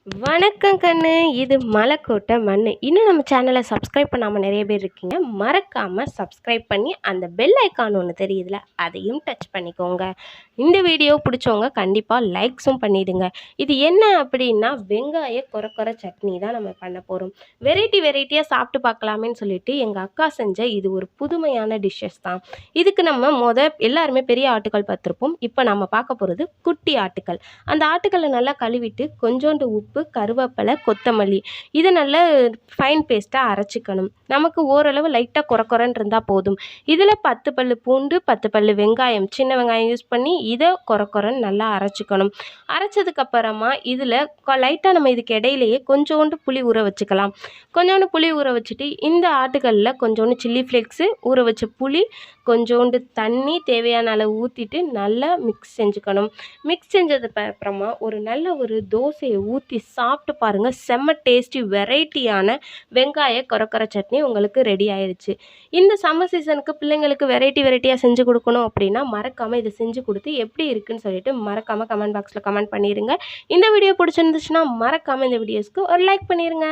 வணக்கம் கண்ணு. இது மலைக்கோட்டை மண்ணு. இன்னும் நம்ம சேனலை சப்ஸ்கிரைப் பண்ணாமல் நிறைய பேர் இருக்கீங்க. மறக்காமல் சப்ஸ்கிரைப் பண்ணி அந்த பெல் ஐக்கான் ஒன்று தெரியுதுல, அதையும் டச் பண்ணிக்கோங்க. இந்த வீடியோ பிடிச்சவங்க கண்டிப்பாக லைக்ஸும் பண்ணிடுங்க. இது என்ன அப்படின்னா வெங்காய கொரக்கொர சட்னி தான் நம்ம பண்ண போகிறோம். வெரைட்டியாக சாப்பிட்டு பார்க்கலாமேன்னு சொல்லிட்டு எங்கள் அக்கா செஞ்ச இது ஒரு புதுமையான டிஷ்ஷஸ் தான். இதுக்கு நம்ம எல்லாருமே பெரிய ஆட்டுக்கள் பார்த்துருப்போம். இப்போ நம்ம பார்க்க போகிறது குட்டி ஆட்டுக்கள். அந்த ஆட்டுக்களை நல்லா கழுவிட்டு கொஞ்சோண்டு உப்பு, கருவேப்பிலை, கொத்தமல்லி இதை நல்லா ஃபைன் பேஸ்ட்டாக அரைச்சிக்கணும். நமக்கு ஓரளவு லைட்டாக கொரக்கொரன்னு இருந்தால் போதும். இதில் 10 பல்லு பூண்டு, 10 பல்லு வெங்காயம், சின்ன வெங்காயம் யூஸ் பண்ணி இதை கொரக்கொரன்னு நல்லா அரைச்சிக்கணும். அரைச்சதுக்கப்புறமா இதில் லைட்டாக நம்ம இதுக்கு இடையிலேயே கொஞ்சோண்டு புளி ஊற வச்சுக்கலாம். கொஞ்சோண்டு புளி ஊற வச்சுட்டு இந்த ஆட்டுகளில் கொஞ்சோண்டு சில்லி ஃப்ளேக்ஸு, ஊற வச்ச புளி, கொஞ்சோண்டு தண்ணி தேவையான அளவு ஊற்றிட்டு நல்லா மிக்ஸ் செஞ்சுக்கணும். மிக்ஸ் செஞ்சது அப்புறமா நல்ல ஒரு தோசையை ஊற்றி சாப்பிட்டு பாருங்கள். செம்ம டேஸ்டி வெரைட்டியான வெங்காய கொரக்கொர சட்னி உங்களுக்கு ரெடி ஆயிடுச்சு. இந்த சம்மர் சீசனுக்கு பிள்ளைங்களுக்கு வெரைட்டியாக செஞ்சு கொடுக்கணும் அப்படின்னா மறக்காமல் இதை செஞ்சு கொடுத்து எப்படி இருக்குன்னு சொல்லிட்டு மறக்காமல் கமெண்ட் பாக்ஸில் கமெண்ட் பண்ணிடுங்க. இந்த வீடியோ பிடிச்சிருந்துச்சுன்னா மறக்காமல் இந்த வீடியோஸ்க்கு ஒரு லைக் பண்ணிடுங்க.